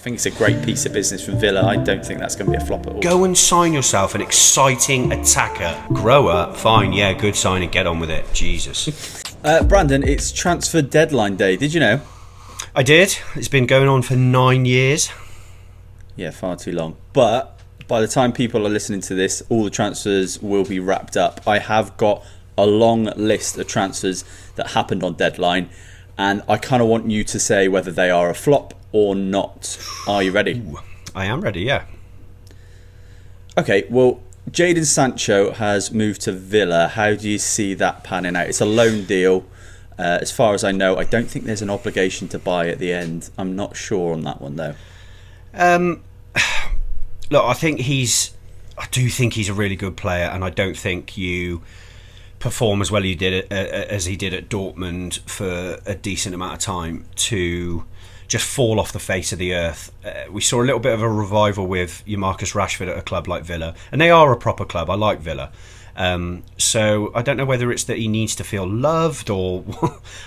think it's a great piece of business from Villa. I don't think that's going to be a flop at all. Go and sign yourself an exciting attacker. Grow up, fine, yeah, good signing, get on with it. Jesus. Brandon, it's transfer deadline day. Did you know? I did. It's been going on for 9 years. Yeah, far too long. But by the time people are listening to this, all the transfers will be wrapped up. I have got a long list of transfers that happened on deadline, and I kind of want you to say whether they are a flop or not. Are you ready? Ooh, I am ready, yeah. Okay, well, Jadon Sancho has moved to Villa. How do you see that panning out? It's a loan deal. As far as I know, I don't think there's an obligation to buy at the end. I'm not sure on that one, though. Look, I do think he's a really good player, and I don't think you perform as well as he did at Dortmund for a decent amount of time to just fall off the face of the earth. We saw a little bit of a revival with your Marcus Rashford at a club like Villa, and they are a proper club. I like Villa. So I don't know whether it's that he needs to feel loved or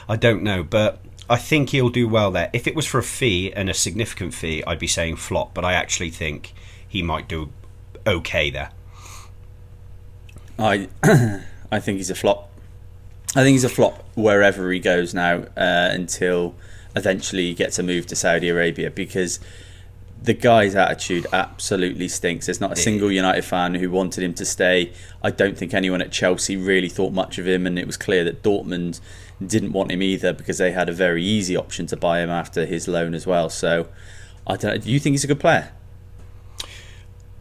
I don't know, but I think he'll do well there. If it was for a fee, and a significant fee, I'd be saying flop, but I actually think he might do okay there. I think he's a flop. I think he's a flop wherever he goes now, until eventually he gets a move to Saudi Arabia, because the guy's attitude absolutely stinks. There's not a single United fan who wanted him to stay. I don't think anyone at Chelsea really thought much of him, and it was clear that Dortmund didn't want him either because they had a very easy option to buy him after his loan as well. So, I don't know. Do you think he's a good player?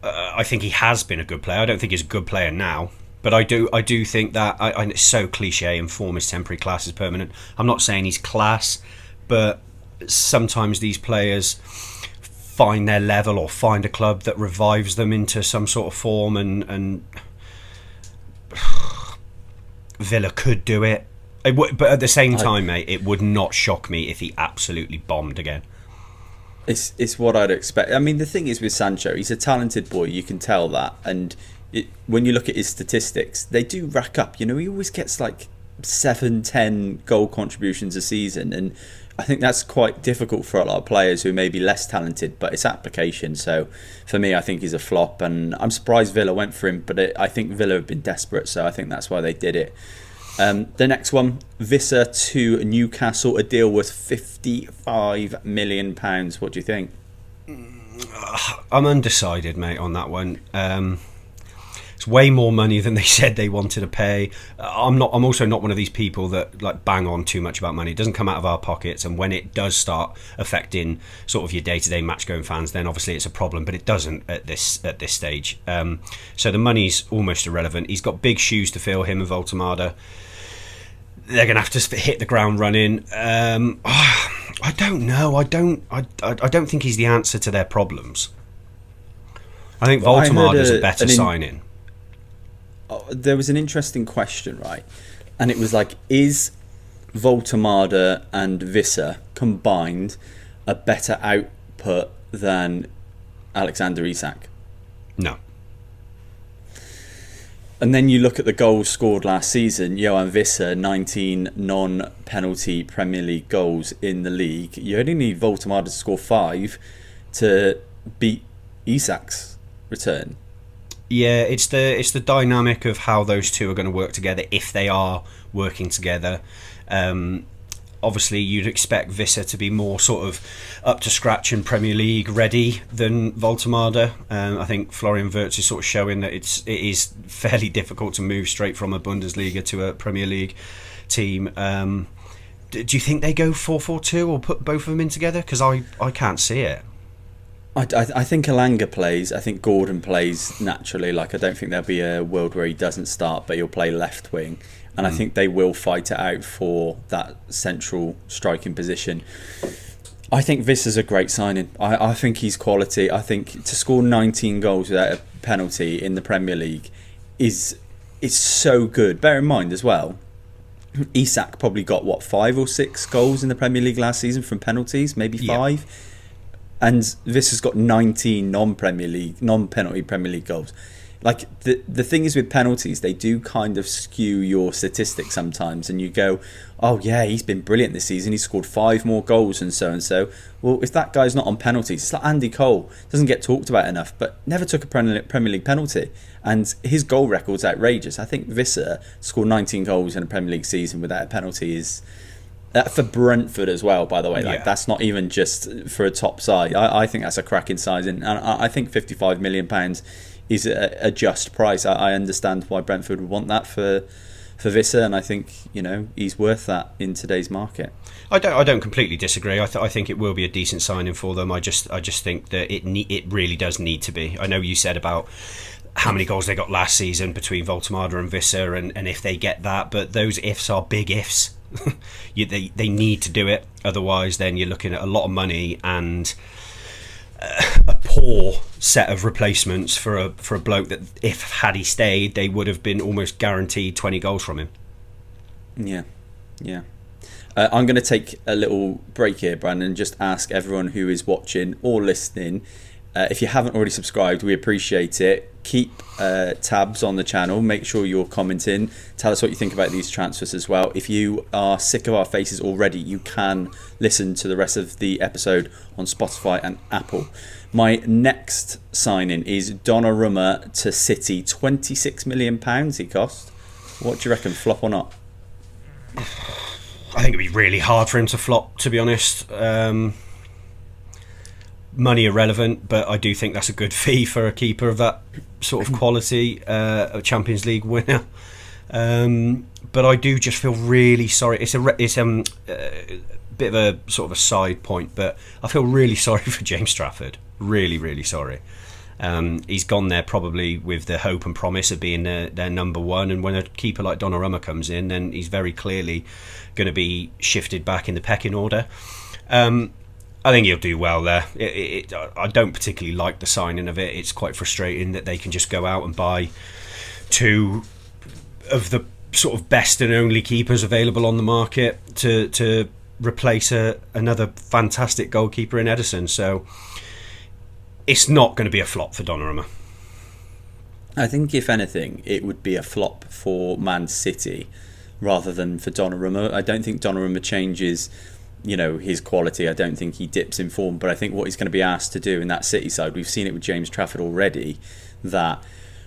I think he has been a good player. I don't think he's a good player now. But I do think that it's so cliche, and form is temporary, class is permanent. I'm not saying he's class, but sometimes these players find their level or find a club that revives them into some sort of form, and Villa could do it. But at the same time, mate, it would not shock me if he absolutely bombed again. It's what I'd expect. I mean, the thing is with Sancho, he's a talented boy. You can tell that, and when you look at his statistics, they do rack up. You know, he always gets like 7-10 goal contributions a season, and I think that's quite difficult for a lot of players who may be less talented, but it's application. So for me, I think he's a flop, and I'm surprised Villa went for him, but I think Villa have been desperate, so I think that's why they did it. The next one, Wissa to Newcastle, a deal worth £55 million. What do you think? I'm undecided, mate, on that one. It's way more money than they said they wanted to pay. I'm also not one of these people that like bang on too much about money. It doesn't come out of our pockets, and when it does start affecting sort of your day-to-day match-going fans, then obviously it's a problem. But it doesn't at this stage. So the money's almost irrelevant. He's got big shoes to fill, him and Voltemada. They're going to have to hit the ground running. I don't know. I don't think he's the answer to their problems. I think Voltemada's a better signing. There was an interesting question, right? And it was like, is Voltemada and Wissa combined a better output than Alexander Isak? No. And then you look at the goals scored last season. Johan Wissa, 19 non-penalty Premier League goals in the league. You only need Voltemada to score 5 to beat Isak's return. Yeah, it's the dynamic of how those two are going to work together, if they are working together. Obviously, you'd expect Wissa to be more sort of up to scratch and Premier League ready than Voltemada. I think Florian Wirtz is sort of showing that it is fairly difficult to move straight from a Bundesliga to a Premier League team. Do you think they go 4-4-2 or put both of them in together? Because I can't see it. I think Elanga plays. I think Gordon plays naturally. Like, I don't think there'll be a world where he doesn't start, but he'll play left wing. And I think they will fight it out for that central striking position. I think Vissa's a great signing. I think he's quality. I think to score 19 goals without a penalty in the Premier League is so good. Bear in mind as well, Isak probably got 5 or 6 goals in the Premier League last season from penalties, maybe 5. Yeah. And Vissa's got 19 non-penalty Premier League goals. like the thing is with penalties, they do kind of skew your statistics sometimes, and you go, oh yeah, he's been brilliant this season, he's scored 5 more goals and so. Well, if that guy's not on penalties, it's like Andy Cole, doesn't get talked about enough, but never took a Premier League penalty, and his goal record's outrageous. I think Wissa scored 19 goals in a Premier League season without a penalty is for Brentford as well, by the way. Like, that's not even just for a top side. I think that's a cracking size, and I think £55 million is a just price. I understand why Brentford would want that for Wissa, and I think, you know, he's worth that in today's market. I don't completely disagree. I think it will be a decent signing for them. I just think that it really does need to be. I know you said about how many goals they got last season between Voltemada and Wissa, and if they get that, but those ifs are big ifs. They need to do it, otherwise then you're looking at a lot of money and a poor set of replacements for a bloke that, if had he stayed, they would have been almost guaranteed 20 goals from him. Yeah. I'm going to take a little break here, Brandon, and just ask everyone who is watching or listening, if you haven't already subscribed, we appreciate it. Keep tabs on the channel, make sure you're commenting, tell us what you think about these transfers as well. If you are sick of our faces already, you can listen to the rest of the episode on Spotify and Apple. My next signing is Donnarumma to City. £26 million he cost. What do you reckon, flop or not? I think it'd be really hard for him to flop, to be honest. Money irrelevant, but I do think that's a good fee for a keeper of that sort of quality, a Champions League winner. But I do just feel really sorry. It's a bit of a sort of a side point, but I feel really sorry for James Trafford. Really, really sorry. He's gone there probably with the hope and promise of being their number one, and when a keeper like Donnarumma comes in, then he's very clearly going to be shifted back in the pecking order. I think he'll do well there. I don't particularly like the signing of it. It's quite frustrating that they can just go out and buy 2 of the sort of best and only keepers available on the market to replace another fantastic goalkeeper in Ederson. So it's not going to be a flop for Donnarumma. I think, if anything, it would be a flop for Man City rather than for Donnarumma. I don't think Donnarumma changes, you know, his quality. I don't think he dips in form, but I think what he's going to be asked to do in that City side, we've seen it with James Trafford already, that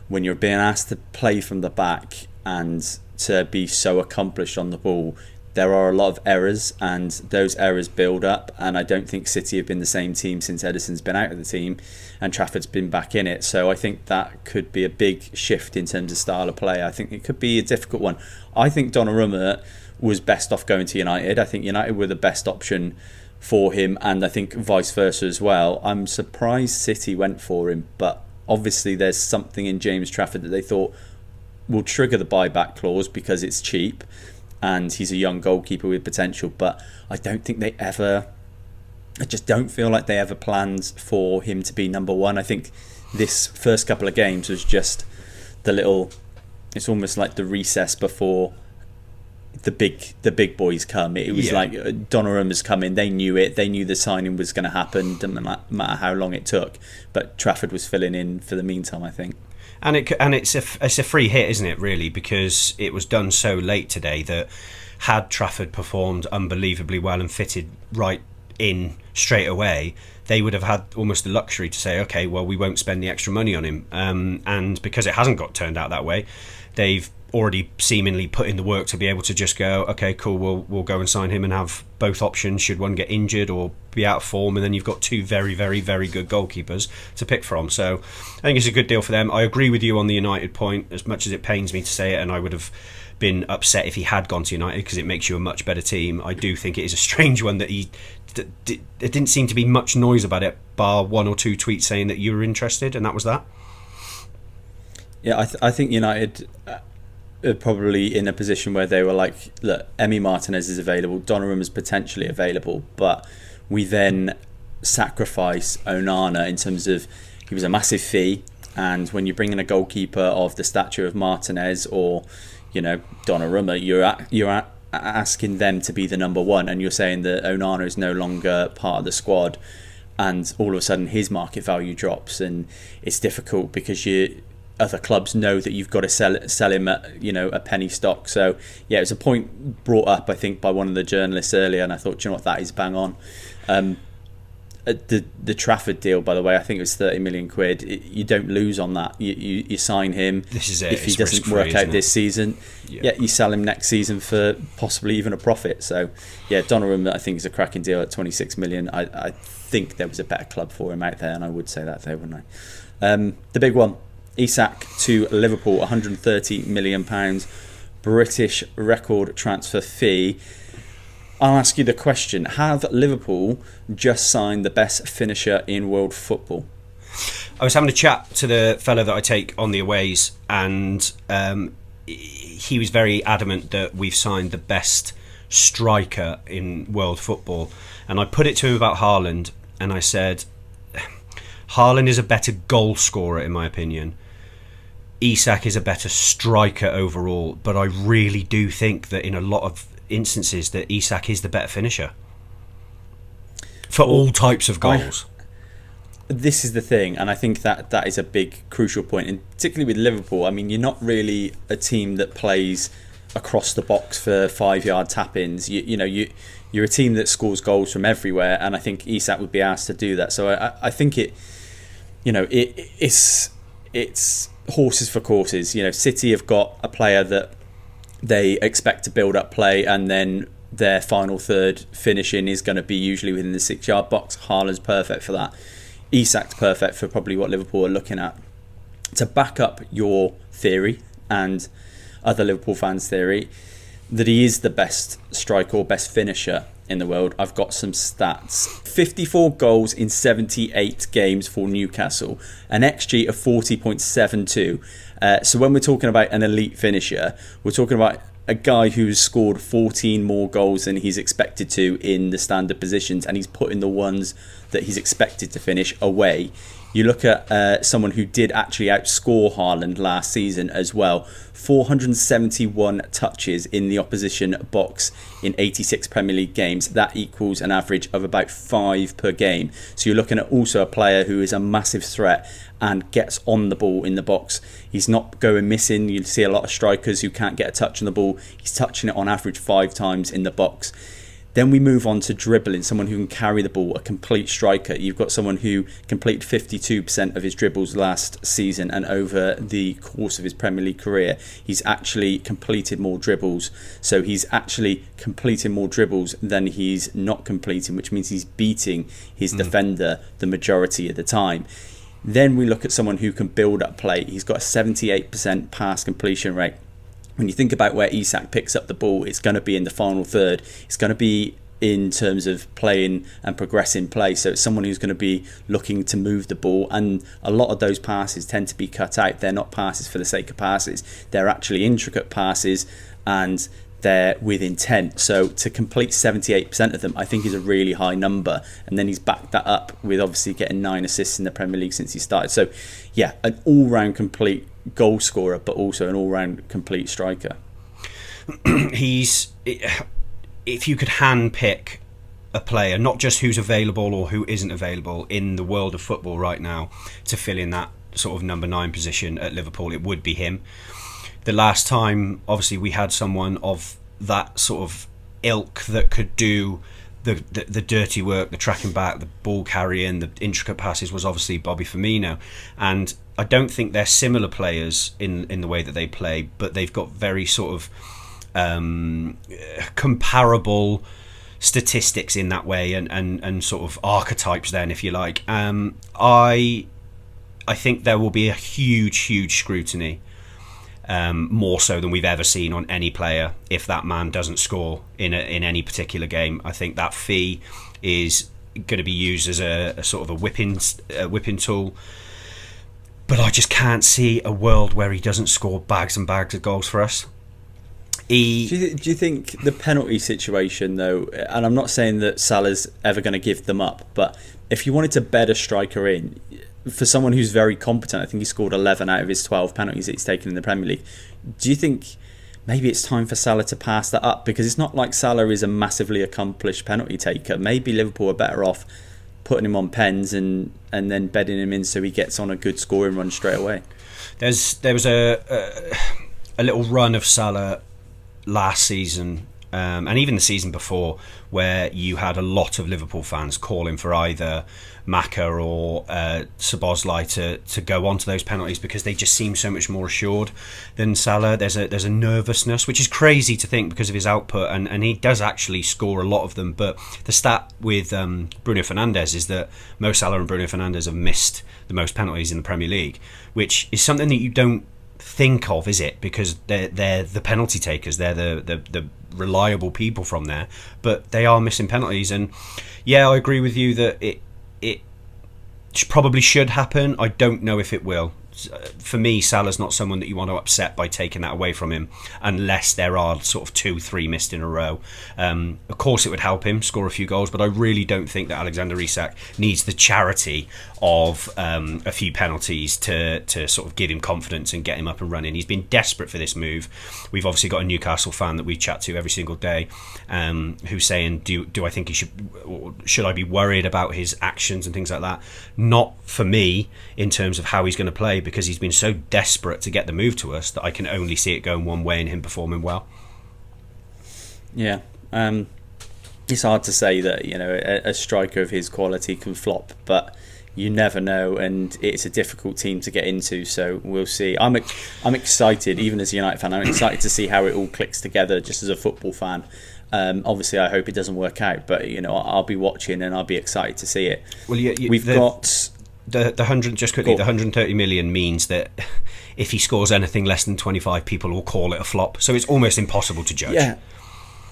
when you're being asked to play from the back and to be so accomplished on the ball, there are a lot of errors, and those errors build up, and I don't think City have been the same team since Ederson's been out of the team and Trafford's been back in it. So I think that could be a big shift in terms of style of play. I think it could be a difficult one. I think Donnarumma was best off going to United. I think United were the best option for him, and I think vice versa as well. I'm surprised City went for him, but obviously there's something in James Trafford that they thought will trigger the buyback clause because it's cheap and he's a young goalkeeper with potential. But I just don't feel like they ever planned for him to be number one. I think this first couple of games was just it's almost like the recess before the big boys come. It was like Donnarumma's coming. They knew it. They knew the signing was going to happen. Didn't matter how long it took. But Trafford was filling in for the meantime, I think. And it's a free hit, isn't it? Really, because it was done so late today that had Trafford performed unbelievably well and fitted right in straight away, they would have had almost the luxury to say, okay, well, we won't spend the extra money on him. And because it hasn't got turned out that way, they've already seemingly put in the work to be able to just go, okay, cool, we'll go and sign him and have both options should one get injured or be out of form, and then you've got 2 very, very, very good goalkeepers to pick from. So I think it's a good deal for them. I agree with you on the United point, as much as it pains me to say it, and I would have been upset if he had gone to United because it makes you a much better team. I do think it is a strange one that there didn't seem to be much noise about it, bar 1 or 2 tweets saying that you were interested, and that was that. Yeah, I think United are probably in a position where they were like, look, Emi Martinez is available, Donnarumma's potentially available, but we then sacrifice Onana in terms of he was a massive fee, and when you bring in a goalkeeper of the stature of Martinez or, you know, Donnarumma, you're asking them to be the number one, and you're saying that Onana is no longer part of the squad, and all of a sudden his market value drops, and it's difficult because other clubs know that you've got to sell him at a penny stock. So yeah, it was a point brought up, I think, by one of the journalists earlier, and I thought, do you know what, that is bang on. The Trafford deal, by the way, I think it was 30 million quid. You don't lose on that. You sign him. This is it. If he doesn't work out this season, you sell him next season for possibly even a profit. So yeah, Donnarumma, I think, is a cracking deal at 26 million. I think there was a better club for him out there, and I would say that there, wouldn't I? The big one, Isak to Liverpool, £130 million, British record transfer fee. I'll ask you the question: have Liverpool just signed the best finisher in world football? I was having a chat to the fellow that I take on the aways, and he was very adamant that we've signed the best striker in world football. And I put it to him about Haaland, and I said, Haaland is a better goal scorer in my opinion. Isak is a better striker overall, but I really do think that in a lot of instances that Isak is the better finisher for all types of goals. This is the thing, and I think that is a big crucial point, and particularly with Liverpool. I mean, you're not really a team that plays across the box for 5-yard tap-ins. You're a team that scores goals from everywhere, and I think Isak would be asked to do that. So I think it's horses for courses. City have got a player that they expect to build up play, and then their final third finishing is going to be usually within the 6-yard box. Haaland's perfect for that. Isak's perfect for probably what Liverpool are looking at. To back up your theory and other Liverpool fans' theory that he is the best striker or best finisher in the world, I've got some stats. 54 goals in 78 games for Newcastle, an XG of 40.72. So when we're talking about an elite finisher, we're talking about a guy who's scored 14 more goals than he's expected to in the standard positions, and he's putting the ones that he's expected to finish away. You look at someone who did actually outscore Haaland last season as well. 471 touches in the opposition box in 86 Premier League games. That equals an average of about 5 per game. So you're looking at also a player who is a massive threat and gets on the ball in the box. He's not going missing. You see a lot of strikers who can't get a touch on the ball. He's touching it on average 5 times in the box. Then we move on to dribbling, someone who can carry the ball, a complete striker. You've got someone who completed 52% of his dribbles last season, and over the course of his Premier League career, he's actually completed more dribbles. So he's actually completing more dribbles than he's not completing, which means he's beating his defender the majority of the time. Then we look at someone who can build up play. He's got a 78% pass completion rate. When you think about where Isak picks up the ball, it's going to be in the final third. It's going to be in terms of playing and progressing play. So it's someone who's going to be looking to move the ball. And a lot of those passes tend to be cut out. They're not passes for the sake of passes. They're actually intricate passes, and they're with intent. So to complete 78% of them, I think is a really high number. And then he's backed that up with obviously getting 9 assists in the Premier League since he started. So yeah, an all-round complete goal scorer, but also an all-round complete striker. If you could hand-pick a player, not just who's available or who isn't available in the world of football right now to fill in that sort of number 9 position at Liverpool, it would be him. The last time, obviously, we had someone of that sort of ilk that could do the dirty work, the tracking back, the ball carrying, the intricate passes, was obviously Bobby Firmino. And I don't think they're similar players in the way that they play, but they've got very sort of comparable statistics in that way, and sort of archetypes then, if you like. I think there will be a huge scrutiny, more so than we've ever seen on any player, if that man doesn't score in any particular game. I think that fee is going to be used as a sort of a whipping tool. But I just can't see a world where he doesn't score bags and bags of goals for us. Do you think the penalty situation, though, and I'm not saying that Salah's ever going to give them up, but if you wanted to bed a striker in, for someone who's very competent, I think he scored 11 out of his 12 penalties that he's taken in the Premier League, do you think maybe it's time for Salah to pass that up? Because it's not like Salah is a massively accomplished penalty taker. Maybe Liverpool are better off putting him on pens and then bedding him in so he gets on a good scoring run straight away. There was a little run of Salah last season, and even the season before, where you had a lot of Liverpool fans calling for either Maka or Szoboszlai to go on to those penalties because they just seem so much more assured than Salah. There's a nervousness, which is crazy to think because of his output, and he does actually score a lot of them. But the stat with Bruno Fernandes is that Mo Salah and Bruno Fernandes have missed the most penalties in the Premier League, which is something that you don't think of, is it? Because they're the penalty takers, they're the reliable people from there, but they are missing penalties. And yeah, I agree with you that it probably should happen. I don't know if it will. For me, Salah's not someone that you want to upset by taking that away from him, unless there are sort of 2-3 missed in a row. Of course, it would help him score a few goals, but I really don't think that Alexander Isak needs the charity of a few penalties to sort of give him confidence and get him up and running. He's been desperate for this move. We've obviously got a Newcastle fan that we chat to every single day, who's saying, "Do I think he should I be worried about his actions and things like that?" Not for me in terms of how he's going to play, because he's been so desperate to get the move to us that I can only see it going one way and him performing well. Yeah, it's hard to say that a striker of his quality can flop, but you never know, and it's a difficult team to get into. So we'll see. I'm excited, even as a United fan. I'm excited to see how it all clicks together. Just as a football fan, obviously I hope it doesn't work out, but I'll be watching and I'll be excited to see it. Well, we've got. The 100, just quickly, the 130 million means that if he scores anything less than 25, people will call it a flop. So it's almost impossible to judge. Yeah,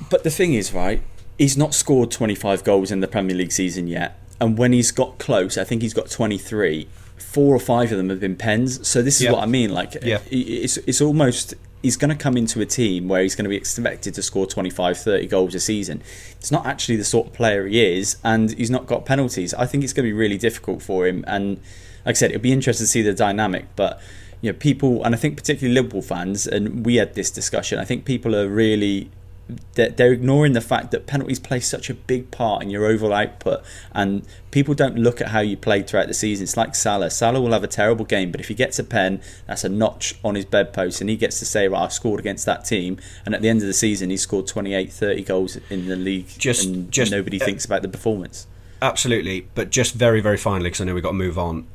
but the thing is, right, he's not scored 25 goals in the Premier League season yet. And when he's got close, I think he's got 23, 4 or 5 of them have been pens. So this is what I mean. Like, it's almost... He's going to come into a team where he's going to be expected to score 25, 30 goals a season. It's not actually the sort of player he is, and he's not got penalties. I think it's going to be really difficult for him. And like I said, it'll be interesting to see the dynamic. But people, and I think particularly Liverpool fans, and we had this discussion, I think people are really... They're ignoring the fact that penalties play such a big part in your overall output, and people don't look at how you played throughout the season. It's like Salah. Salah will have a terrible game, but if he gets a pen, that's a notch on his bedpost, and he gets to say, right, I scored against that team, and at the end of the season he scored 28, 30 goals in the league, and nobody thinks about the performance. Absolutely, but just very, very finally, because I know we've got to move on,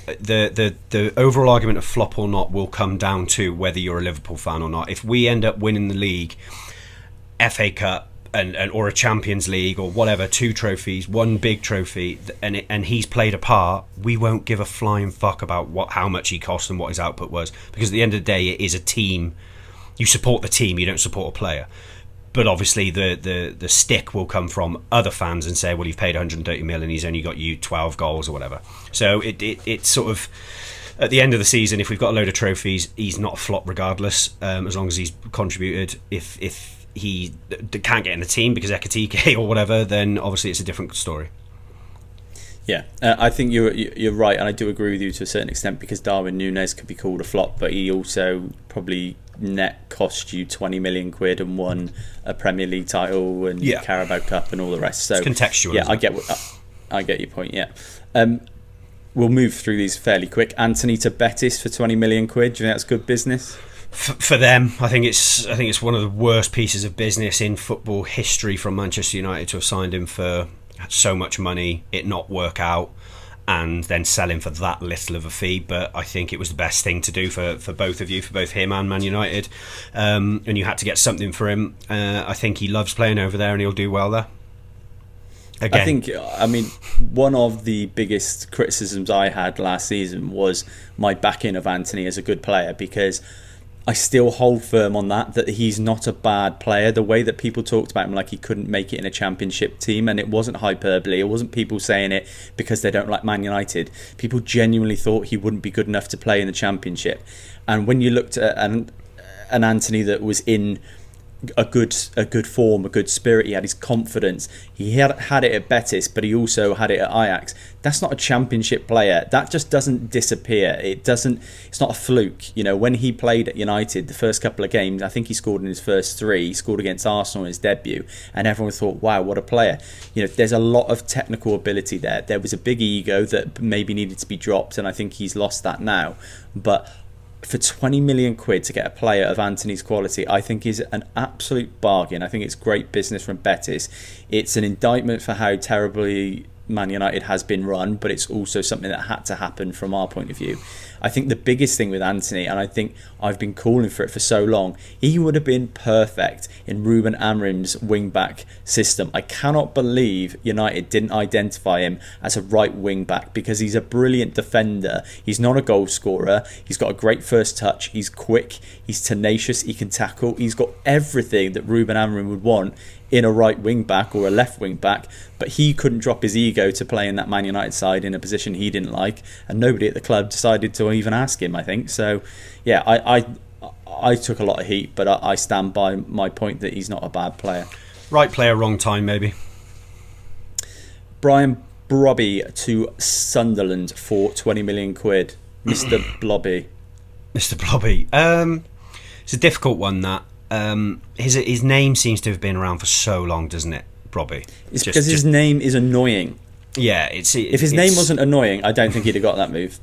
the overall argument of flop or not will come down to whether you're a Liverpool fan or not. If we end up winning the league, FA Cup and or a Champions League or whatever, 2 trophies, 1 big trophy, and he's played a part, we won't give a flying fuck about how much he cost and what his output was, because at the end of the day, it is a team. You support the team, you don't support a player. But obviously the stick will come from other fans and say, well, you've paid 130 million and he's only got you 12 goals or whatever. So it's sort of, at the end of the season, if we've got a load of trophies, he's not a flop regardless, as long as he's contributed. If he can't get in the team because Ekitike or whatever, then obviously it's a different story. Yeah, I think you're right, and I do agree with you to a certain extent, because Darwin Núñez could be called a flop, but he also probably net cost you 20 million quid and won a Premier League title and Carabao Cup and all the rest. So it's contextual. Yeah, I get your point. Yeah, we'll move through these fairly quick. Anthony to Betis for 20 million quid. Do you think that's good business? For them, I think it's one of the worst pieces of business in football history from Manchester United to have signed him for so much money, it not work out, and then sell him for that little of a fee. But I think it was the best thing to do for both of you, for both him and Man United, and you had to get something for him. I think he loves playing over there and he'll do well there. Again. I mean, one of the biggest criticisms I had last season was my backing of Anthony as a good player, because I still hold firm on that he's not a bad player. The way that people talked about him like he couldn't make it in a championship team, and it wasn't hyperbole, it wasn't people saying it because they don't like Man United. People genuinely thought he wouldn't be good enough to play in the championship. And when you looked at an Anthony that was in a good form, a good spirit. He had his confidence. He had it at Betis, but he also had it at Ajax. That's not a championship player. That just doesn't disappear. It's not a fluke. You know, when he played at United, the first couple of games, I think he scored in his first 3. He scored against Arsenal in his debut, and everyone thought, wow, what a player. You know, there's a lot of technical ability there. There was a big ego that maybe needed to be dropped, and I think he's lost that now. But for 20 million quid to get a player of Antony's quality, I think is an absolute bargain. I think it's great business from Betis. It's an indictment for how terribly Man United has been run, but it's also something that had to happen from our point of view. I think the biggest thing with Antony, and I think I've been calling for it for so long, he would have been perfect in Ruben Amorim's wing-back system. I cannot believe United didn't identify him as a right wing-back, because he's a brilliant defender. He's not a goal scorer. He's got a great first touch. He's quick. He's tenacious. He can tackle. He's got everything that Ruben Amorim would want in a right wing back or a left wing back, but he couldn't drop his ego to play in that Man United side in a position he didn't like, and nobody at the club decided to even ask him, I think. So yeah, I took a lot of heat, but I stand by my point that he's not a bad player. Right player, wrong time, maybe. Brian Brobby to Sunderland for 20 million quid. Mr. Blobby. Mr. Blobby. It's a difficult one, that. His name seems to have been around for so long, doesn't it, Brobby? It's because his name is annoying. Yeah, if his name wasn't annoying, I don't think he'd have got that move.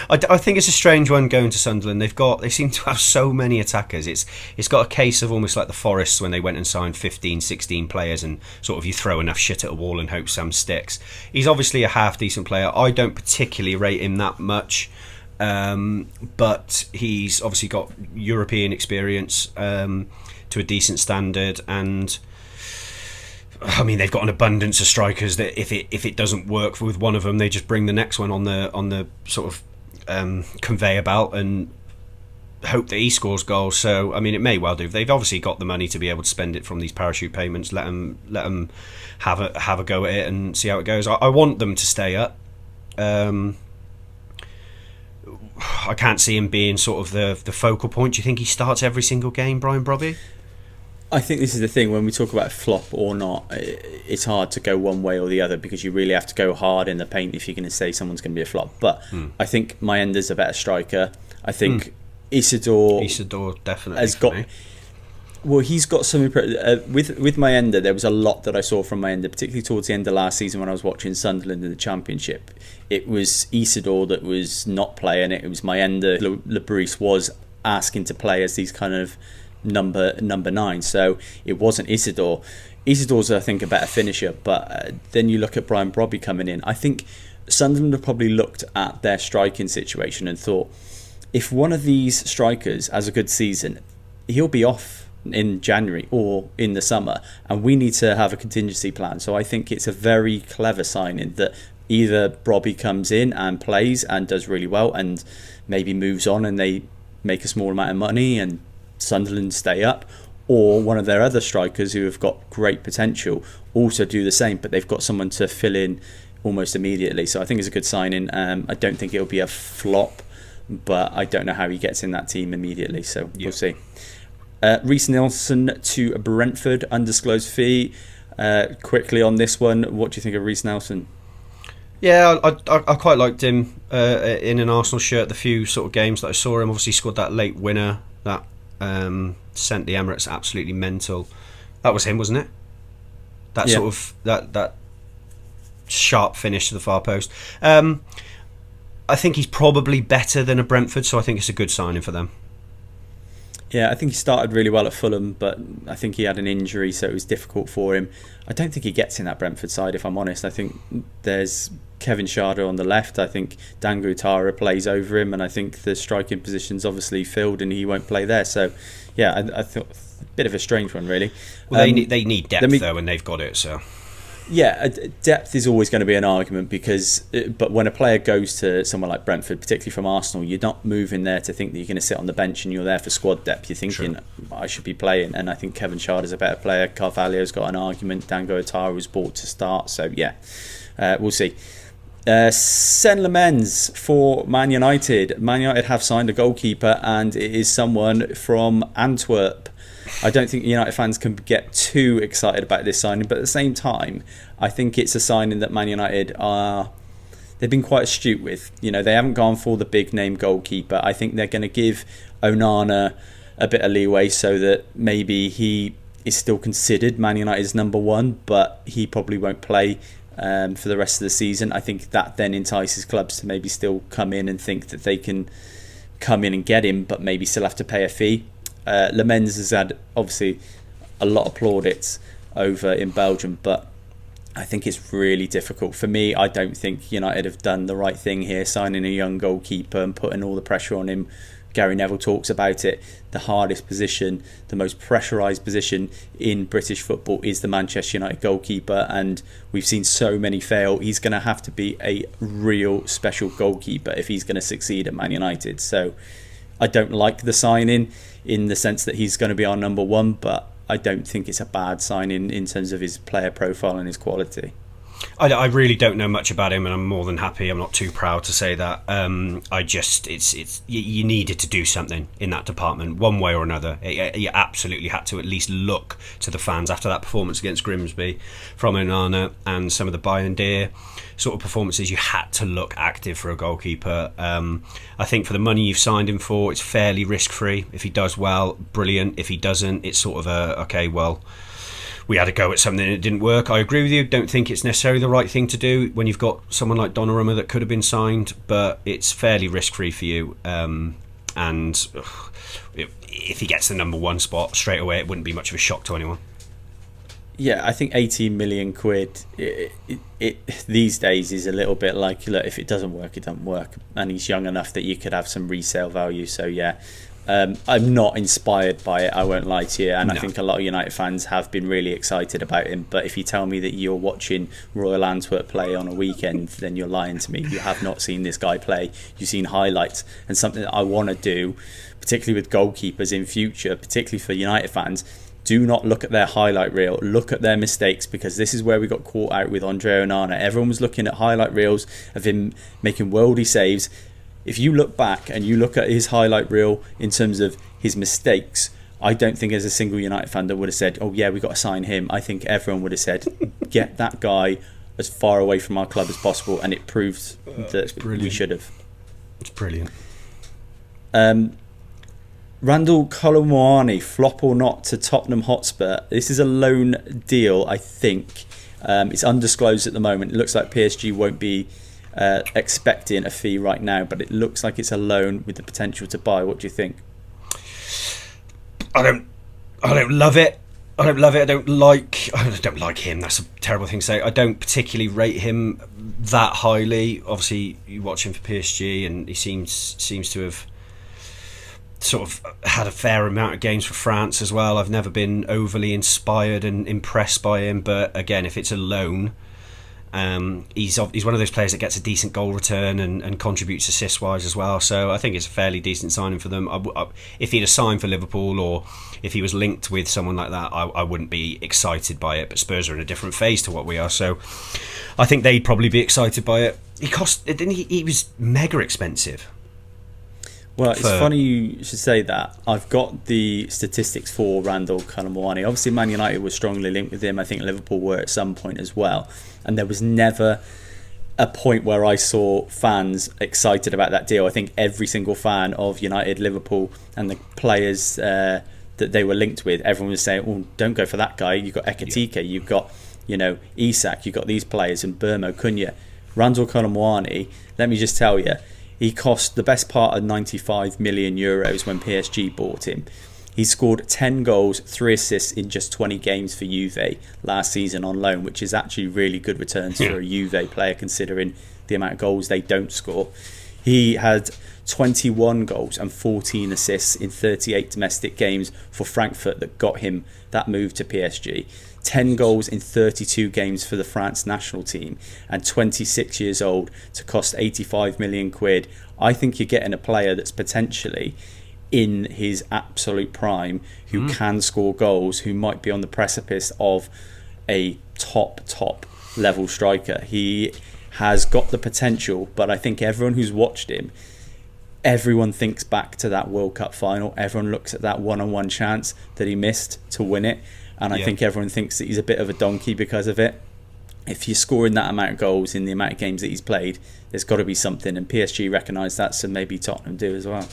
I think it's a strange one going to Sunderland. They seem to have so many attackers. It's got a case of almost like the Forests when they went and signed 15, 16 players, and sort of you throw enough shit at a wall and hope some sticks. He's obviously a half decent player. I don't particularly rate him that much. But he's obviously got European experience to a decent standard, and I mean, they've got an abundance of strikers that if it doesn't work with one of them, they just bring the next one on the sort of conveyor belt and hope that he scores goals. So I mean, it may well do. They've obviously got the money to be able to spend it from these parachute payments. Let them have a go at it and see how it goes. I want them to stay up. I can't see him being sort of the focal point. Do you think he starts every single game, Brian Brobby? I think this is the thing, when we talk about flop or not, it's hard to go one way or the other, because you really have to go hard in the paint if you're going to say someone's going to be a flop. But I think Mayenda's a better striker. I think Isidore definitely has got me. Well, he's got some with Mayenda. There was a lot that I saw from Mayenda, particularly towards the end of last season when I was watching Sunderland in the Championship. It was Isidore that was not playing it. It was Mayenda. Lebris was asking to play as these kind of number 9. So it wasn't Isidore. Isidore's, I think, a better finisher. But then you look at Brian Brobby coming in. I think Sunderland have probably looked at their striking situation and thought, if one of these strikers has a good season, he'll be off in January or in the summer, and we need to have a contingency plan. So I think it's a very clever signing that either Brobby comes in and plays and does really well and maybe moves on and they make a small amount of money and Sunderland stay up, or one of their other strikers who have got great potential also do the same, but they've got someone to fill in almost immediately. So I think it's a good signing. I don't think it'll be a flop, but I don't know how he gets in that team immediately, so we'll see. Reece Nelson to Brentford, undisclosed fee. Quickly on this one, what do you think of Reece Nelson? Yeah, I quite liked him in an Arsenal shirt. The few sort of games that I saw him, obviously scored that late winner that sent the Emirates absolutely mental. That was him, wasn't it? That sort of that sharp finish to the far post. I think he's probably better than a Brentford, so I think it's a good signing for them. Yeah, I think he started really well at Fulham, but I think he had an injury, so it was difficult for him. I don't think he gets in that Brentford side, if I'm honest. I think there's Kevin Schade on the left. I think Dango Tara plays over him, and I think the striking position's obviously filled and he won't play there. So, yeah, I thought a bit of a strange one, really. Well, they need depth, though, and they've got it, so... Yeah, depth is always going to be an argument but when a player goes to somewhere like Brentford, particularly from Arsenal, you're not moving there to think that you're going to sit on the bench and you're there for squad depth. You're thinking, I should be playing, and I think Kevin Schade is a better player. Carvalho's got an argument. Dango Atara was bought to start, so yeah, we'll see. Sen Lamens for Man United. Man United have signed a goalkeeper, and it is someone from Antwerp. I don't think United fans can get too excited about this signing, but at the same time, I think it's a signing that Man United they've been quite astute with. They haven't gone for the big name goalkeeper. I think they're going to give Onana a bit of leeway so that maybe he is still considered Man United's number one, but he probably won't play for the rest of the season. I think that then entices clubs to maybe still come in and think that they can come in and get him, but maybe still have to pay a fee. Lemens has had obviously a lot of plaudits over in Belgium, but I think it's really difficult. For me, I don't think United have done the right thing here, signing a young goalkeeper and putting all the pressure on him. Gary Neville talks about it. The hardest position, the most pressurised position in British football is the Manchester United goalkeeper, and we've seen so many fail. He's going to have to be a real special goalkeeper if he's going to succeed at Man United. So I don't like the signing in the sense that he's going to be our number one, but I don't think it's a bad signing in terms of his player profile and his quality. I really don't know much about him, and I'm more than happy. I'm not too proud to say that. You needed to do something in that department, one way or another. You absolutely had to at least look to the fans after that performance against Grimsby from Onana and some of the Bayern Deer sort of performances. You had to look active for a goalkeeper. I think for the money you've signed him for, it's fairly risk-free. If he does well, brilliant. If he doesn't, it's sort of we had a go at something and it didn't work. I agree with you. Don't think it's necessarily the right thing to do when you've got someone like Donnarumma that could have been signed, but it's fairly risk-free for you. And if he gets the number one spot straight away, it wouldn't be much of a shock to anyone. Yeah, I think 18 million quid these days is a little bit like, look, if it doesn't work, it doesn't work. And he's young enough that you could have some resale value. So yeah, I'm not inspired by it, I won't lie to you, and no. I think a lot of United fans have been really excited about him, but if you tell me that you're watching Royal Antwerp play on a weekend, then you're lying to me. You have not seen this guy play. You've seen highlights, and something that I want to do, particularly with goalkeepers in future, particularly for United fans, do not look at their highlight reel, look at their mistakes, because this is where we got caught out with Andre Onana. Everyone was looking at highlight reels of him making worldy saves. If you look back and you look at his highlight reel in terms of his mistakes, I don't think there's a single United fan that would have said, oh yeah, we've got to sign him. I think everyone would have said, get that guy as far away from our club as possible, and it proved that we should have. It's brilliant. Randall Colomwani, flop or not to Tottenham Hotspur. This is a loan deal, I think. It's undisclosed at the moment. It looks like PSG won't be expecting a fee right now, but it looks like it's a loan with the potential to buy. What do you think? I don't love it. I don't like him. That's a terrible thing to say. I don't particularly rate him that highly. Obviously, you watch him for PSG, and he seems to have sort of had a fair amount of games for France as well. I've never been overly inspired and impressed by him, but again, if it's a loan, he's one of those players that gets a decent goal return and contributes assist wise as well. So I think it's a fairly decent signing for them. If he'd have signed for Liverpool, or if he was linked with someone like that, I wouldn't be excited by it. But Spurs are in a different phase to what we are, so I think they'd probably be excited by it. He was mega expensive. Well, it's funny you should say that. I've got the statistics for Randall Colomwani. Obviously, Man United was strongly linked with him. I think Liverpool were at some point as well. And there was never a point where I saw fans excited about that deal. I think every single fan of United, Liverpool, and the players that they were linked with, everyone was saying, "Oh, don't go for that guy. You've got Ekitike, you've got Isak, you've got these players, and Burmo, Cunha." Randall Colomwani, let me just tell you, he cost the best part of 95 million euros when PSG bought him. He scored 10 goals, 3 assists in just 20 games for Juve last season on loan, which is actually really good returns for a Juve player considering the amount of goals they don't score. He had 21 goals and 14 assists in 38 domestic games for Frankfurt that got him that move to PSG. 10 goals in 32 games for the France national team, and 26 years old to cost 85 million quid. I think you're getting a player that's potentially in his absolute prime, who can score goals, who might be on the precipice of a top level striker. He has got the potential, but I think everyone who's watched him, everyone thinks back to that World Cup final. Everyone looks at that one-on-one chance that he missed to win it, and I think everyone thinks that he's a bit of a donkey because of it. If you're scoring that amount of goals in the amount of games that he's played, there's got to be something, and PSG recognise that, so maybe Tottenham do as well.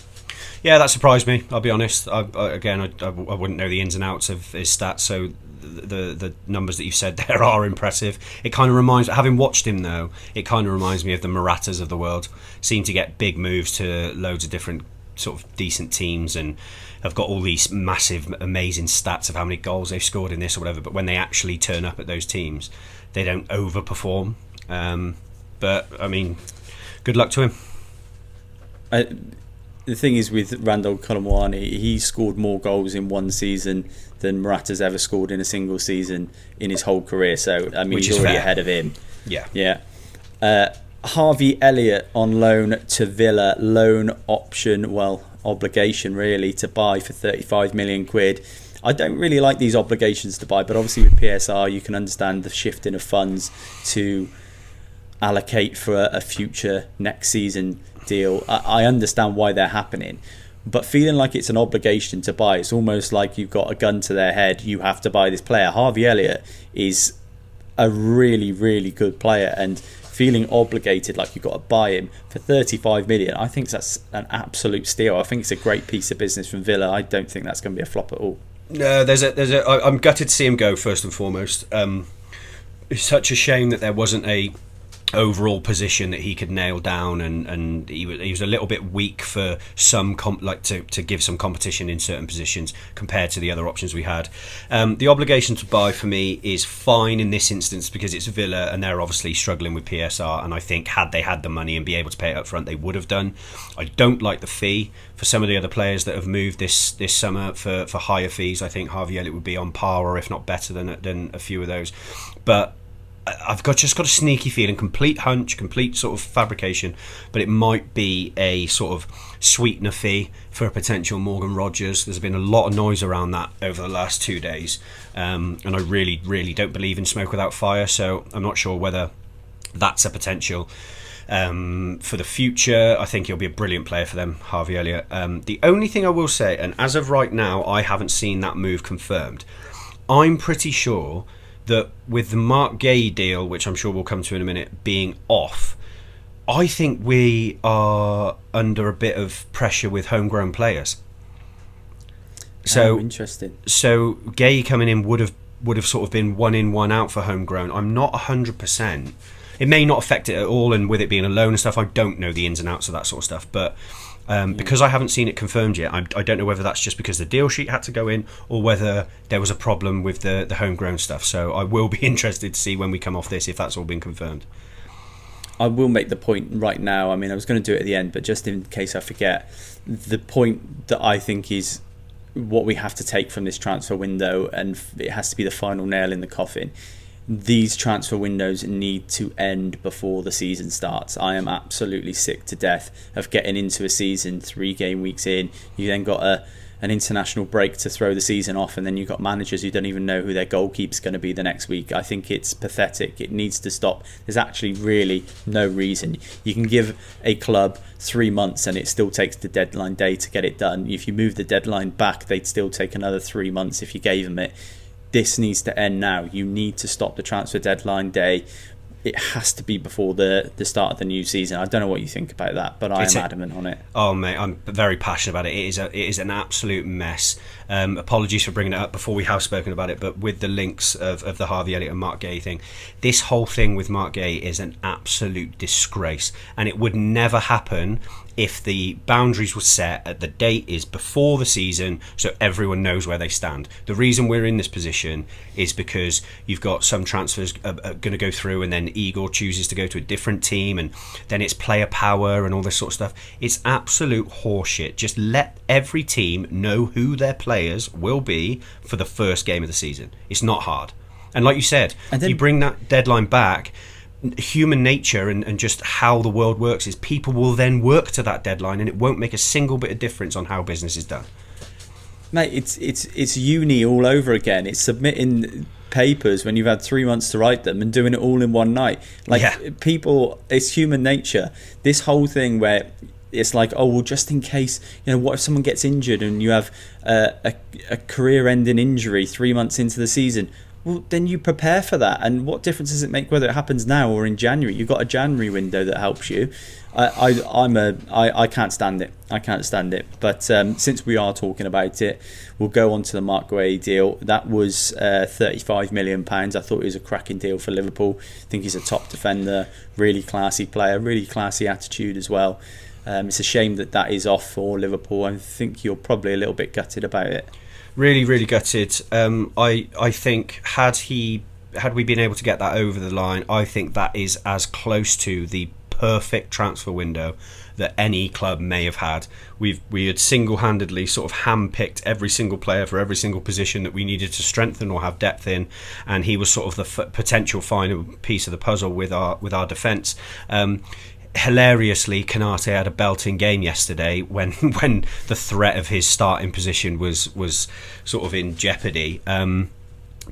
Yeah, that surprised me, I'll be honest. I wouldn't know the ins and outs of his stats, so the numbers that you said there are impressive. It kind of reminds, having watched him though, it kind of reminds me of the Maratas of the world. Seem to get big moves to loads of different sort of decent teams and have got all these massive, amazing stats of how many goals they've scored in this or whatever, but when they actually turn up at those teams, they don't overperform. But I mean, good luck to him. The thing is with Randall Colomwani, he scored more goals in one season than Morata's ever scored in a single season in his whole career. So I mean, he's already ahead of him. Yeah. Harvey Elliott on loan to Villa, loan option, obligation really, to buy for 35 million quid. I don't really like these obligations to buy, but obviously with PSR you can understand the shifting of funds to allocate for a future next season deal. I understand why they're happening, but feeling like it's an obligation to buy, it's almost like you've got a gun to their head, you have to buy this player. Harvey Elliott is a really, really good player, and feeling obligated like you've got to buy him for 35 million, I think that's an absolute steal. I think it's a great piece of business from Villa. I don't think that's going to be a flop at all. No, I'm gutted to see him go, first and foremost. It's such a shame that there wasn't a overall position that he could nail down, and he was a little bit weak for some to give some competition in certain positions compared to the other options we had. The obligation to buy for me is fine in this instance because it's Villa and they're obviously struggling with PSR, and I think had they had the money and be able to pay it up front, they would have done. I don't like the fee for some of the other players that have moved this summer for higher fees. I think Harvey Elliott would be on par or if not better than a few of those, but I've just got a sneaky feeling, complete hunch, complete sort of fabrication, but it might be a sort of sweetener fee for a potential Morgan Rogers. There's been a lot of noise around that over the last 2 days, and I really, really don't believe in smoke without fire, so I'm not sure whether that's a potential for the future. I think he'll be a brilliant player for them, Harvey Elliott. The only thing I will say, and as of right now, I haven't seen that move confirmed, I'm pretty sure that with the Mark Gay deal, which I'm sure we'll come to in a minute, being off, I think we are under a bit of pressure with homegrown players. So interesting. So Gay coming in would have sort of been one in, one out for homegrown. I'm not 100%. It may not affect it at all, and with it being a loan and stuff, I don't know the ins and outs of that sort of stuff, but because I haven't seen it confirmed yet, I don't know whether that's just because the deal sheet had to go in or whether there was a problem with the homegrown stuff. So I will be interested to see when we come off this if that's all been confirmed. I will make the point right now. I mean, I was going to do it at the end, but just in case I forget, the point that I think is what we have to take from this transfer window, and it has to be the final nail in the coffin. These transfer windows need to end before the season starts. I am absolutely sick to death of getting into a season 3 game weeks in. You then got an international break to throw the season off, and then you've got managers who don't even know who their goalkeeper's going to be the next week. I think it's pathetic. It needs to stop. There's actually really no reason. You can give a club 3 months and it still takes the deadline day to get it done. If you move the deadline back, they'd still take another 3 months if you gave them it. This needs to end now. You need to stop the transfer deadline day. It has to be before the start of the new season. I don't know what you think about that, but I am adamant on it. Oh mate, I'm very passionate about it. It is an absolute mess. Apologies for bringing it up before we have spoken about it, but with the links of the Harvey Elliott and Mark Gay thing, this whole thing with Mark Gay is an absolute disgrace, and it would never happen if the boundaries were set at the date is before the season, so everyone knows where they stand. The reason we're in this position is because you've got some transfers going to go through, and then Igor chooses to go to a different team, and then it's player power and all this sort of stuff. It's absolute horseshit. Just let every team know who their players will be for the first game of the season. It's not hard. And like you said, if you bring that deadline back, human nature and just how the world works is people will then work to that deadline, and it won't make a single bit of difference on how business is done. Mate, it's uni all over again. It's submitting papers when you've had 3 months to write them and doing it all in one night. People, it's human nature. This whole thing where it's like, oh well, just in case, what if someone gets injured and you have a career-ending injury 3 months into the season? Well, then you prepare for that. And what difference does it make whether it happens now or in January? You've got a January window that helps you. I can't stand it. I can't stand it. But since we are talking about it, we'll go on to the Mark Guehi deal. That was £35 million. I thought it was a cracking deal for Liverpool. I think he's a top defender, really classy player, really classy attitude as well. It's a shame that is off for Liverpool. I think you're probably a little bit gutted about it. Really, really gutted. I think had we been able to get that over the line, I think that is as close to the perfect transfer window that any club may have had. We had single-handedly sort of handpicked every single player for every single position that we needed to strengthen or have depth in, and he was sort of the potential final piece of the puzzle with our defence. Hilariously, Konate had a belting game yesterday when the threat of his starting position was sort of in jeopardy.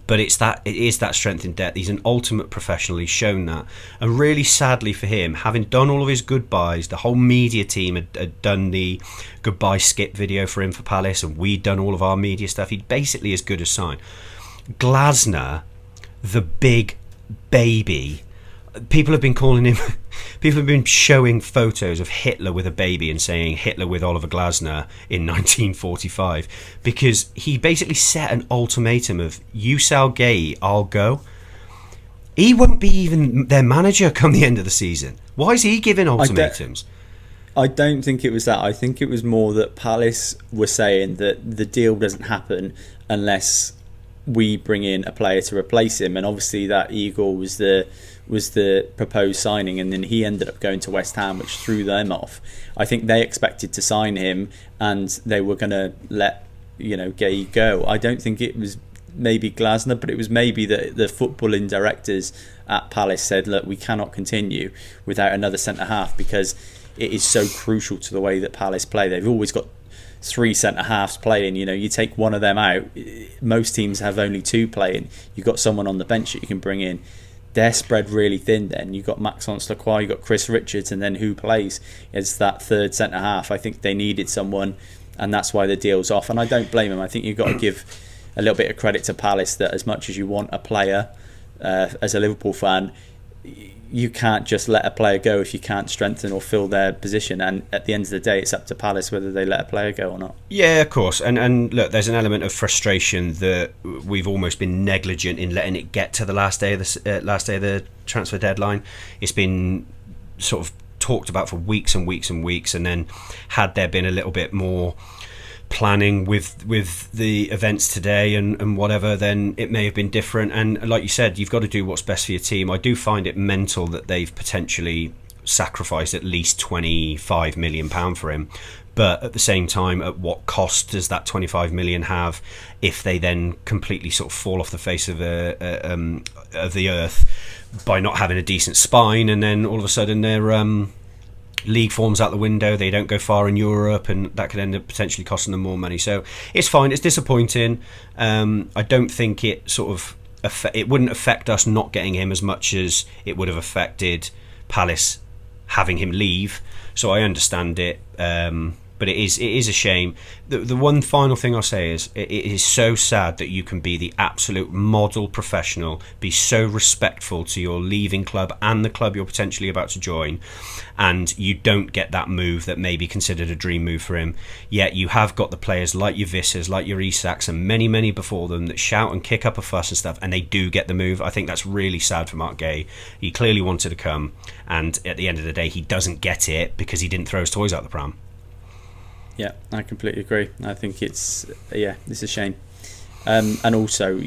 But it is that strength in depth. He's an ultimate professional. He's shown that, and really sadly for him, having done all of his goodbyes, the whole media team had done the goodbye skip video for him for Palace, and we'd done all of our media stuff. He basically as good as signed. Glasner, the big baby. People have been calling him. People have been showing photos of Hitler with a baby and saying Hitler with Oliver Glasner in 1945, because he basically set an ultimatum of, you sell Guehi, I'll go. He won't be even their manager come the end of the season. Why is he giving ultimatums? I don't think it was that. I think it was more that Palace were saying that the deal doesn't happen unless we bring in a player to replace him, and obviously that Igor was the proposed signing, and then he ended up going to West Ham, which threw them off. I think they expected to sign him and they were going to let Guehi go. I don't think it was maybe Glasner, but it was maybe the footballing directors at Palace said, look, we cannot continue without another centre-half because it is so crucial to the way that Palace play. They've always got 3 centre-halves playing. You take one of them out, most teams have only 2 playing. You've got someone on the bench that you can bring in. They're spread really thin then. You've got Maxence Lacroix, you've got Chris Richards, and then who plays as that third centre-half? I think they needed someone, and that's why the deal's off. And I don't blame them. I think you've got to give a little bit of credit to Palace that as much as you want a player, as a Liverpool fan, you can't just let a player go if you can't strengthen or fill their position. And at the end of the day, it's up to Palace whether they let a player go or not. Yeah, of course. And look, there's an element of frustration that we've almost been negligent in letting it get to the last day of the transfer deadline. It's been sort of talked about for weeks and weeks and weeks, and then had there been a little bit more planning with the events today and whatever, then it may have been different. And like you said, you've got to do what's best for your team. I do find it mental that they've potentially sacrificed at least £25 million for him, but at the same time, at what cost does that 25 million have if they then completely sort of fall off the face of the earth by not having a decent spine, and then all of a sudden they're league forms out the window, they don't go far in Europe, and that could end up potentially costing them more money. So it's fine, it's disappointing. I don't think it sort of it wouldn't affect us not getting him as much as it would have affected Palace having him leave, so I understand it. But it is a shame. The one final thing I'll say is it is so sad that you can be the absolute model professional, be so respectful to your leaving club and the club you're potentially about to join, and you don't get that move that may be considered a dream move for him. Yet you have got the players like your Wissas, like your Isaks, and many, many before them that shout and kick up a fuss and stuff, and they do get the move. I think that's really sad for Mark Guehi. He clearly wanted to come, and at the end of the day, he doesn't get it because he didn't throw his toys out the pram. Yeah, I completely agree. I think it's a shame. And also,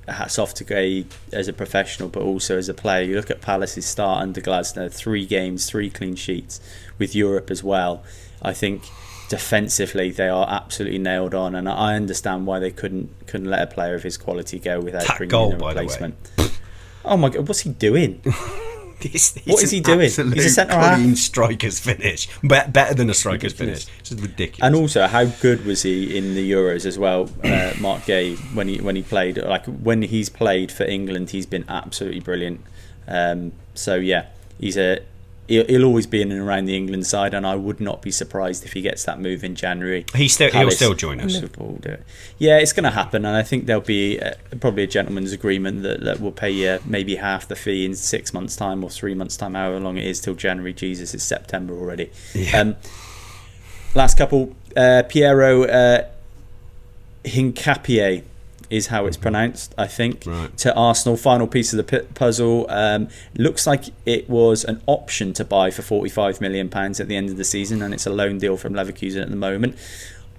hats off to Guehi as a professional, but also as a player. You look at Palace's start under Glasner, 3 games, 3 clean sheets with Europe as well. I think defensively they are absolutely nailed on, and I understand why they couldn't let a player of his quality go without that bringing goal, in a replacement. By the way. Oh my God, what's he doing? What is he doing? He's a centre-half. Striker's finish. Better than a striker's finish. This is ridiculous. And also, how good was he in the Euros as well, Mark Guehi, when he played? Like, when he's played for England, he's been absolutely brilliant. So yeah, he's a he'll always be in and around the England side, and I would not be surprised if he gets that move in January. He'll still join us. Liverpool will do it. Yeah, it's going to happen, and I think there'll be probably a gentleman's agreement that will pay you maybe half the fee in 6 months' time or 3 months' time, however long it is till January. Jesus, it's September already. Yeah. Last couple, Piero Hincapié is how it's pronounced, I think, right, to Arsenal. Final piece of the puzzle. Looks like it was an option to buy for £45 million at the end of the season, and it's a loan deal from Leverkusen at the moment.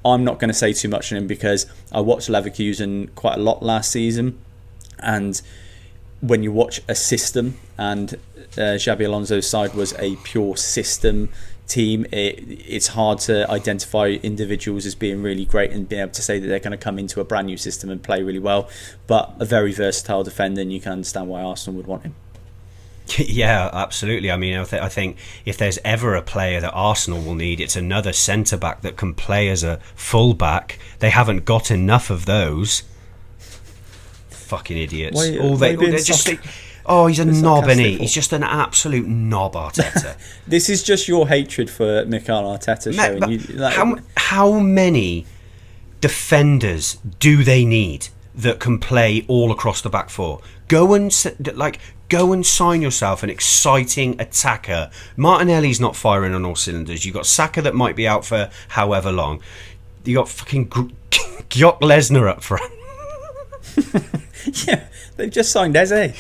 I'm not going to say too much on him because I watched Leverkusen quite a lot last season, and when you watch a system, and Xabi Alonso's side was a pure system team, it's hard to identify individuals as being really great and being able to say that they're going to come into a brand new system and play really well. But a very versatile defender, and you can understand why Arsenal would want him. Yeah, absolutely. I mean, I think if there's ever a player that Arsenal will need, it's another centre-back that can play as a full-back. They haven't got enough of those. Fucking idiots. He's a knob, isn't he? He's just an absolute knob, Arteta. This is just your hatred for Mikel Arteta showing you. How many defenders do they need that can play all across the back four? Go and sign yourself an exciting attacker. Martinelli's not firing on all cylinders. You've got Saka that might be out for however long. You got fucking Gyok Lesnar up front. Yeah, they've just signed Eze.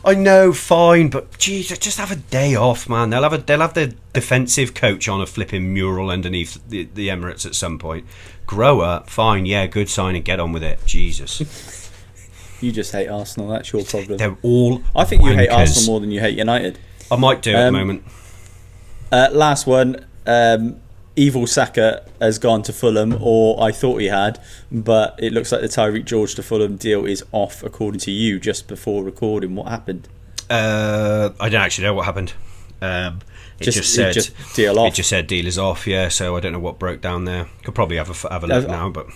I know, fine, but geez, just have a day off, man. They'll have the defensive coach on a flipping mural underneath the Emirates at some point. Grow up, fine, yeah, good signing, get on with it. Jesus. You just hate Arsenal, that's your problem. They're all I think wankers. You hate Arsenal more than you hate United. I might do at the moment. Last one, Evil Saka has gone to Fulham, or I thought he had, but it looks like the Tyreek George to Fulham deal is off, according to you, just before recording. What happened? I don't actually know what happened. It just said deal off. It just said deal is off, yeah, so I don't know what broke down there. Could probably have a look now, but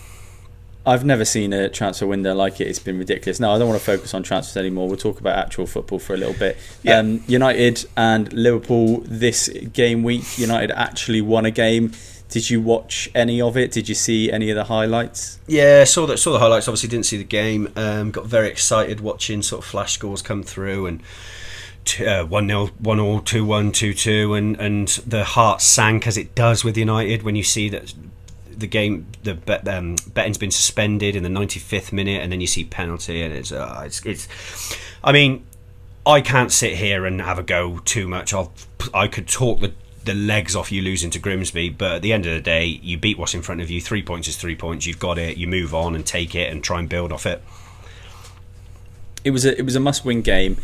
I've never seen a transfer window like it. It's been ridiculous. No, I don't want to focus on transfers anymore. We'll talk about actual football for a little bit. Yeah. United and Liverpool this game week. United actually won a game. Did you watch any of it? Did you see any of the highlights? Yeah, saw the highlights. Obviously didn't see the game. Got very excited watching sort of flash scores come through, and 1-0, 1-0, 2-1, 2-2, and the heart sank as it does with United when you see that the game, betting's been suspended in the 95th minute, and then you see penalty, and it's. I mean, I can't sit here and have a go too much. I could talk the legs off you losing to Grimsby, but at the end of the day, you beat what's in front of you. 3 points is 3 points. You've got it. You move on and take it and try and build off it. It was a must-win game,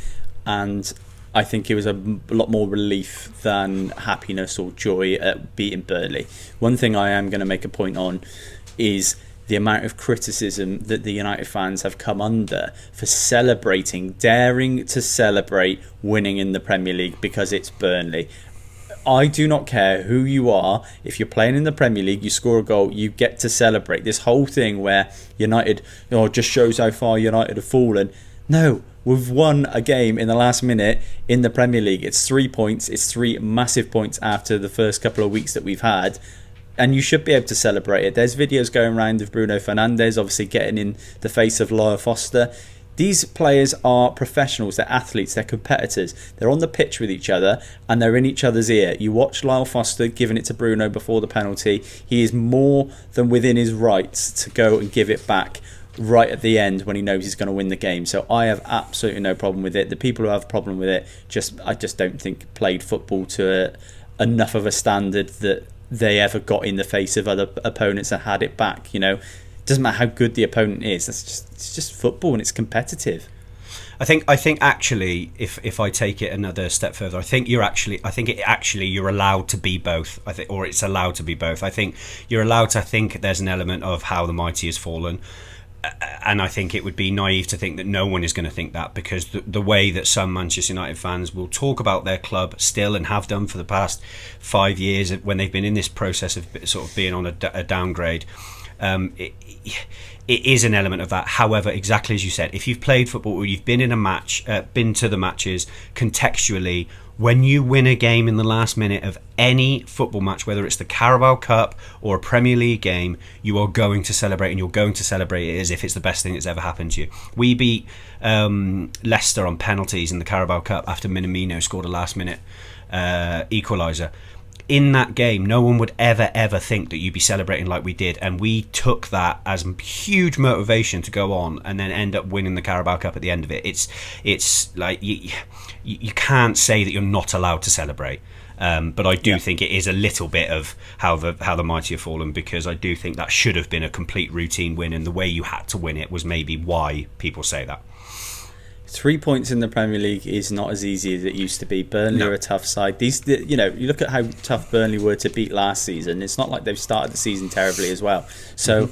and I think it was a lot more relief than happiness or joy at beating Burnley. One thing I am going to make a point on is the amount of criticism that the United fans have come under for daring to celebrate winning in the Premier League because it's Burnley. I do not care who you are. If you're playing in the Premier League, you score a goal, you get to celebrate. This whole thing where United just shows how far United have fallen. No, we've won a game in the last minute in the Premier League. It's 3 points. It's 3 massive points after the first couple of weeks that we've had. And you should be able to celebrate it. There's videos going around of Bruno Fernandes obviously getting in the face of Lyle Foster. These players are professionals, they're athletes, they're competitors. They're on the pitch with each other and they're in each other's ear. You watch Lyle Foster giving it to Bruno before the penalty. He is more than within his rights to go and give it back right at the end when he knows he's going to win the game. So I have absolutely no problem with it. The people who have a problem with it, I just don't think played football to enough of a standard that they ever got in the face of other opponents and had it back. Doesn't matter how good the opponent is. It's just football and it's competitive. I think actually, if I take it another step further, I think you're allowed to be both. It's allowed to be both. I think you're allowed to think there's an element of how the mighty has fallen. And I think it would be naive to think that no one is going to think that, because the way that some Manchester United fans will talk about their club still and have done for the past 5 years when they've been in this process of sort of being on a downgrade, it is an element of that. However, exactly as you said, if you've played football or you've been in a match, been to the matches, contextually, When you win a game in the last minute of any football match, whether it's the Carabao Cup or a Premier League game, you are going to celebrate, and you're going to celebrate it as if it's the best thing that's ever happened to you. We beat Leicester on penalties in the Carabao Cup after Minamino scored a last-minute equaliser. In that game, no one would ever think that you'd be celebrating like we did, and we took that as huge motivation to go on and then end up winning the Carabao Cup at the end of it. It's like you can't say that you're not allowed to celebrate, but I do think it is a little bit of how the mighty have fallen, because I do think that should have been a complete routine win, and the way you had to win it was maybe why people say that. 3 points in the Premier League is not as easy as it used to be. Burnley are a tough side. You look at how tough Burnley were to beat last season. It's not like they've started the season terribly as well. So,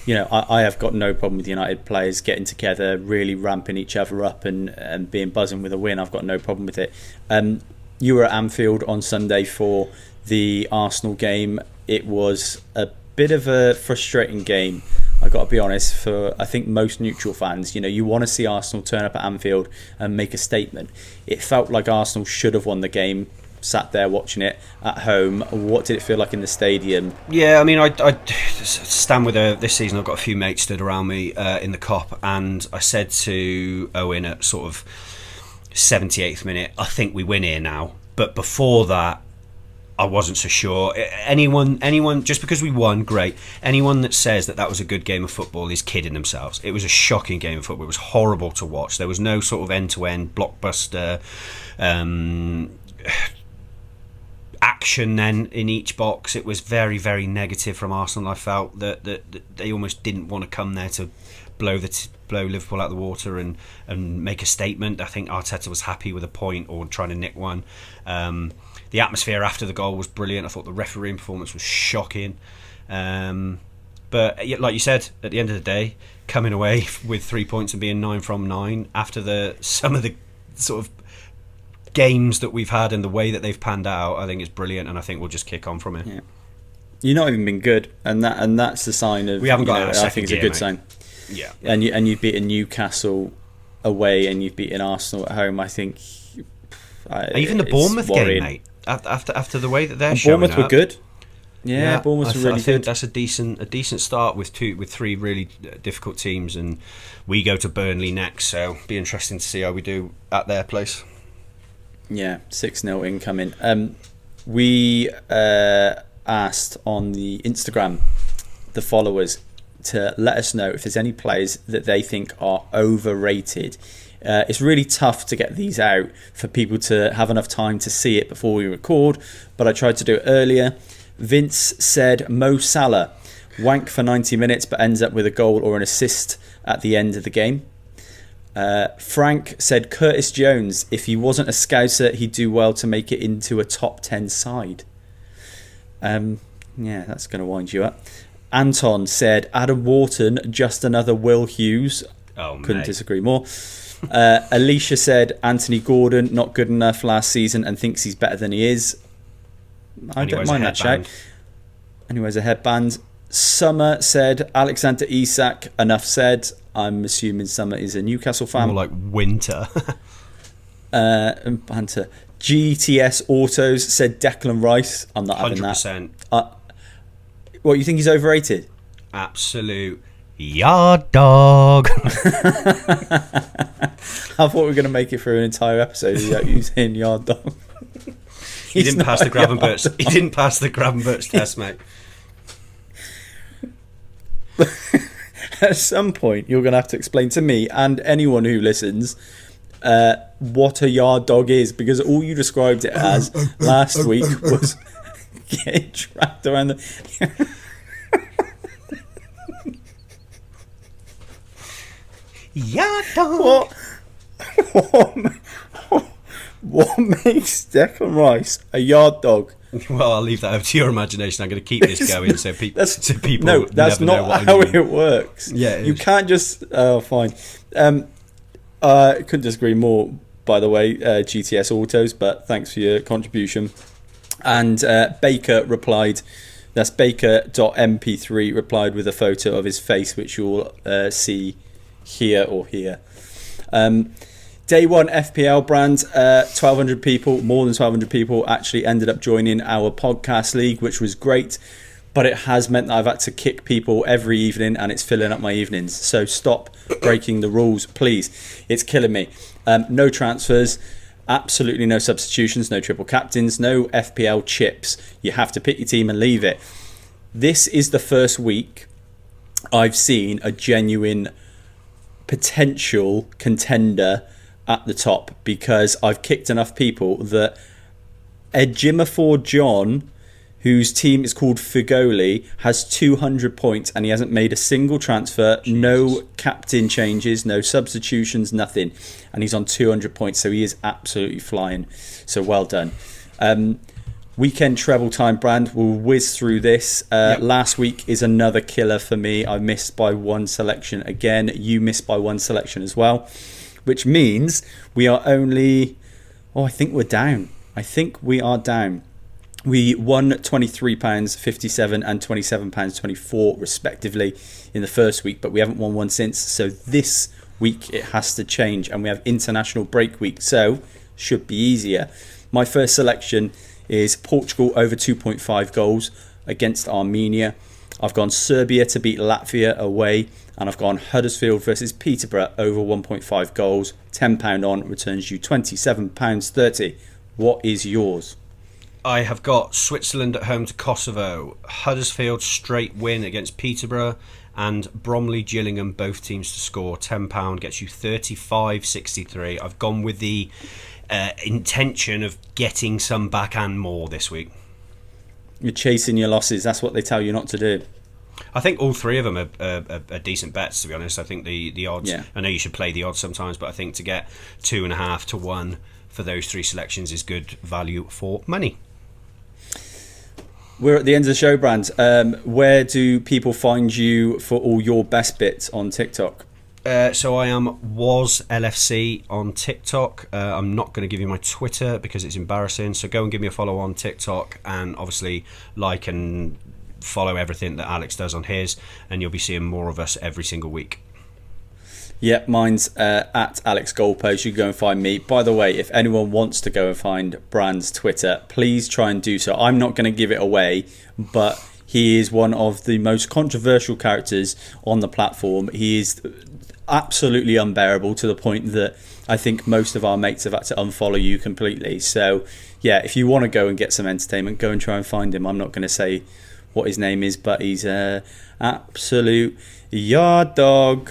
I have got no problem with United players getting together, really ramping each other up and being buzzing with a win. I've got no problem with it. You were at Anfield on Sunday for the Arsenal game. It was a bit of a frustrating game, I've got to be honest, for I think most neutral fans. You want to see Arsenal turn up at Anfield and make a statement. It felt like Arsenal should have won the game. Sat there watching it at home. What did it feel like in the stadium? Yeah, I mean, I stand with this season. I've got a few mates stood around me in the Kop, and I said to Owen at sort of 78th minute, I think we win here now. But before that, I wasn't so sure. Anyone, just because we won, great. Anyone that says that was a good game of football is kidding themselves. It was a shocking game of football. It was horrible to watch. There was no sort of end-to-end blockbuster action then in each box. It was very, very negative from Arsenal. I felt that they almost didn't want to come there to blow Liverpool out of the water and make a statement. I think Arteta was happy with a point or trying to nick one. The atmosphere after the goal was brilliant. I thought the refereeing performance was shocking. But like you said, at the end of the day, coming away with 3 points and being 9 from 9 after some of the sort of games that we've had and the way that they've panned out, I think is brilliant, and I think we'll just kick on from it. Yeah. You've not even been good, and that's the sign of. We haven't got. I think it's a good sign. Yeah. And you've beaten Newcastle away, and you've beaten Arsenal at home. I think. Even the Bournemouth game, mate. After the way that they're showing Bournemouth were good. Yeah, Bournemouth were really I think good. that's a decent start with three really difficult teams, and we go to Burnley next, so be interesting to see how we do at their place. Yeah, 6-0 incoming. We asked on the Instagram the followers to let us know if there's any players that they think are overrated. It's really tough to get these out for people to have enough time to see it before we record, but I tried to do it earlier. Vince said Mo Salah, wank for 90 minutes but ends up with a goal or an assist at the end of the game. Frank said Curtis Jones, if he wasn't a Scouser, he'd do well to make it into a top 10 side. Yeah, that's going to wind you up. Anton said Adam Wharton, just another Will Hughes. Couldn't disagree more. Alicia said Anthony Gordon, not good enough last season and thinks he's better than he is. I don't mind that shout. And he wears a headband. Summer said Alexander Isak, enough said. I'm assuming Summer is a Newcastle fan. More like Winter. Banter. GTS Autos said Declan Rice. I'm not having 100%. that. What, you think he's overrated? Absolute yard dog. I thought we were going to make it through an entire episode without you saying yard dog. He didn't pass the grab and burst. He didn't pass the grab and burst test, mate. At some point, you're going to have to explain to me and anyone who listens what a yard dog is, because all you described it as last week was getting tracked around the. Yard dog. What makes Declan Rice a yard dog? Well, I'll leave that up to your imagination. I'm going to keep this going so people. No, that's never not know how what I mean. it works. Yeah, you can't just. Oh, fine. I couldn't disagree more. By the way, GTS Autos, but thanks for your contribution. And Baker replied. That's Baker.mp3 replied with a photo of his face, which you'll see here or here. Day one FPL brand, 1,200 people, more than 1,200 people actually ended up joining our podcast league, which was great. But it has meant that I've had to kick people every evening, and it's filling up my evenings. So stop breaking the rules, please. It's killing me. No transfers, absolutely no substitutions, no triple captains, no FPL chips. You have to pick your team and leave it. This is the first week I've seen a genuine potential contender at the top, because I've kicked enough people that Ejiofor John, whose team is called Figoli, has 200 points and he hasn't made a single transfer. Jesus. No captain changes, no substitutions, nothing, and he's on 200 points, so he is absolutely flying. So well done. Weekend treble time brand, we'll whiz through this. Last week is another killer for me. I missed by one selection again. You missed by one selection as well, which means we are only... I think we're down. I think we are down. We won £23.57 and £27.24 respectively in the first week, but we haven't won one since. So this week it has to change, and we have international break week, so should be easier. My first selection is Portugal over 2.5 goals against Armenia. I've gone Serbia to beat Latvia away, and I've gone Huddersfield versus Peterborough over 1.5 goals. £10 on returns you £27.30. What is yours? I have got Switzerland at home to Kosovo, Huddersfield straight win against Peterborough, and Bromley Gillingham, both teams to score. £10 gets you 35.63. I've gone with the intention of getting some back and more this week. You're chasing your losses. That's what they tell you not to do. I think all three of them are decent bets, to be honest. I think the odds... Yeah. I know you should play the odds sometimes, but I think to get 2.5 to 1 for those three selections is good value for money. We're at the end of the show, Brand. Where do people find you for all your best bits on TikTok? So I am WozLFC on TikTok. I'm not going to give you my Twitter because it's embarrassing. So go and give me a follow on TikTok, and obviously like and follow everything that Alex does on his, and you'll be seeing more of us every single week. Yep, mine's at Alex Goalpost. You can go and find me. By the way, if anyone wants to go and find Brand's Twitter, please try and do so. I'm not going to give it away, but he is one of the most controversial characters on the platform. He is absolutely unbearable, to the point that I think most of our mates have had to unfollow you completely. So, yeah, if you want to go and get some entertainment, go and try and find him. I'm not going to say what his name is, but he's absolute yard dog.